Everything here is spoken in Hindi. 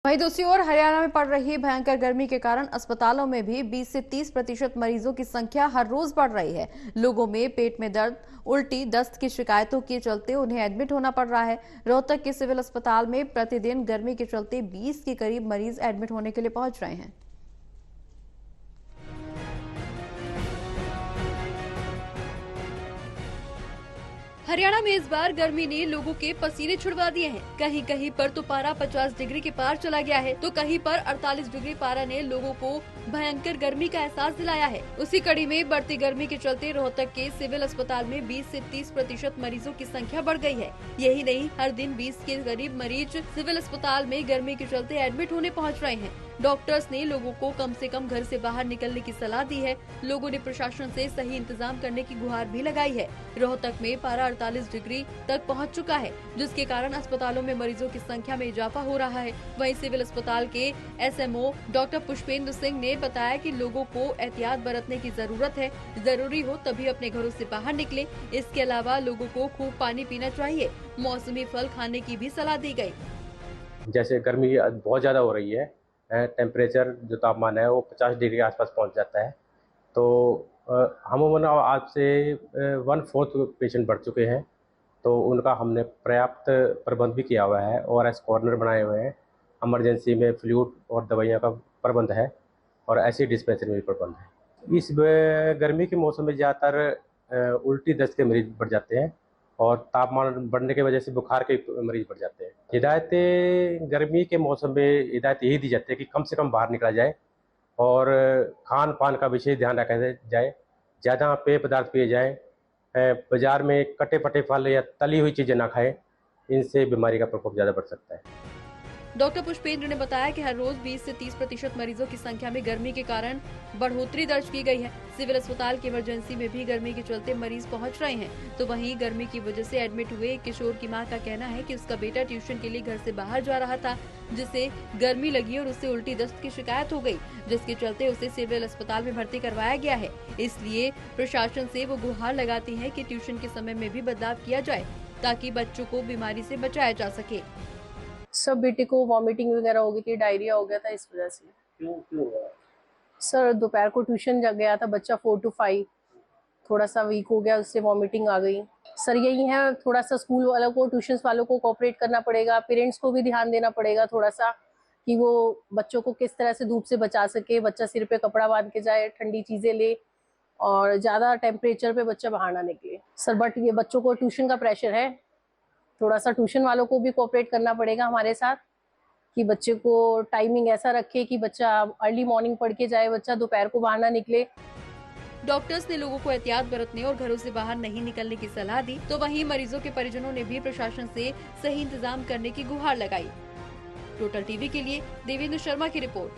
वहीं दूसरी ओर हरियाणा में पड़ रही भयंकर गर्मी के कारण अस्पतालों में भी 20 से 30% मरीजों की संख्या हर रोज बढ़ रही है। लोगों में पेट में दर्द, उल्टी, दस्त की शिकायतों के चलते उन्हें एडमिट होना पड़ रहा है। रोहतक के सिविल अस्पताल में प्रतिदिन गर्मी के चलते 20 के करीब मरीज एडमिट होने के लिए पहुंच रहे हैं। हरियाणा में इस बार गर्मी ने लोगों के पसीने छुड़वा दिए हैं। कहीं कहीं पर तो पारा 50 डिग्री के पार चला गया है, तो कहीं पर 48 डिग्री पारा ने लोगों को भयंकर गर्मी का एहसास दिलाया है। उसी कड़ी में बढ़ती गर्मी के चलते रोहतक के सिविल अस्पताल में 20 से 30% मरीजों की संख्या बढ़ गई है। यही नहीं, हर दिन 20 के करीब मरीज सिविल अस्पताल में गर्मी के चलते एडमिट होने पहुँच रहे हैं। डॉक्टर्स ने लोगों को कम से कम घर से बाहर निकलने की सलाह दी है। लोगों ने प्रशासन से सही इंतजाम करने की गुहार भी लगाई है। रोहतक में पारा 48 डिग्री तक पहुंच चुका है, जिसके कारण अस्पतालों में मरीजों की संख्या में इजाफा हो रहा है। वहीं सिविल अस्पताल के एसएमओ डॉक्टर पुष्पेंद्र सिंह ने बताया कि लोगों को एहतियात बरतने की जरूरत है। जरूरी हो तभी अपने घरों से बाहर निकले। इसके अलावा लोगों को खूब पानी पीना चाहिए। मौसमी फल खाने की भी सलाह दी गयी। जैसे गर्मी बहुत ज्यादा हो रही है, टेम्परेचर जो तापमान है वो 50 डिग्री के आसपास पहुंच जाता है। तो हम आज से 1/4 पेशेंट बढ़ चुके हैं, तो उनका हमने पर्याप्त प्रबंध भी किया हुआ है। ORS कॉर्नर बनाए हुए हैं, इमरजेंसी में फ्लूइड और दवाइयाँ का प्रबंध है और ऐसी डिस्पेंसरी में भी प्रबंध है। इस गर्मी के मौसम में ज़्यादातर उल्टी दस्त के मरीज बढ़ जाते हैं और तापमान बढ़ने की वजह से बुखार के मरीज बढ़ जाते हैं। हिदायतें गर्मी के मौसम में हिदायत यही दी जाती है कि कम से कम बाहर निकला जाए और खान पान का विशेष ध्यान रखा जाए। ज़्यादा पेय पदार्थ पिए जाए, बाजार में कटे फटे फल या तली हुई चीज़ें ना खाएं, इनसे बीमारी का प्रकोप ज़्यादा बढ़ सकता है। डॉक्टर पुष्पेंद्र ने बताया कि हर रोज 20 से 30% मरीजों की संख्या में गर्मी के कारण बढ़ोतरी दर्ज की गई है। सिविल अस्पताल की इमरजेंसी में भी गर्मी के चलते मरीज पहुंच रहे हैं। तो वहीं गर्मी की वजह से एडमिट हुए एक किशोर की मां का कहना है कि उसका बेटा ट्यूशन के लिए घर से बाहर जा रहा था, जिसे गर्मी लगी और उससे उल्टी दस्त की शिकायत हो गई, जिसके चलते उसे सिविल अस्पताल में भर्ती करवाया गया है। इसलिए प्रशासन से वो गुहार लगाती है कि ट्यूशन के समय में भी बदलाव किया जाए, ताकि बच्चों को बीमारी से बचाया जा सके। सब बेटे को वॉमिटिंग वगैरह हो गई थी, डायरिया हो गया था, इस वजह से। क्यों हुआ? सर दोपहर को ट्यूशन जा गया था बच्चा 4 to 5, थोड़ा सा वीक हो गया, उससे वॉमिटिंग आ गई। सर यही है, थोड़ा सा स्कूल वालों को, ट्यूशन वालों को कोऑपरेट करना पड़ेगा, पेरेंट्स को भी ध्यान देना पड़ेगा थोड़ा सा, कि वो बच्चों को किस तरह से धूप से बचा सके। बच्चा सिर पे कपड़ा बांध के जाए, ठंडी चीजें ले और ज्यादा टेम्परेचर पे बच्चा बाहर ना निकले। सर बट ये बच्चों को ट्यूशन का प्रेशर है, थोड़ा सा ट्यूशन वालों को भी कोऑपरेट करना पड़ेगा हमारे साथ, कि बच्चे को टाइमिंग ऐसा रखे कि बच्चा अर्ली मॉर्निंग पढ़ के जाए, बच्चा दोपहर को बाहर ना निकले। डॉक्टर्स ने लोगों को एहतियात बरतने और घरों से बाहर नहीं निकलने की सलाह दी। तो वहीं मरीजों के परिजनों ने भी प्रशासन से सही इंतजाम करने की गुहार लगाई। टोटल टीवी के लिए देवेंद्र शर्मा की रिपोर्ट।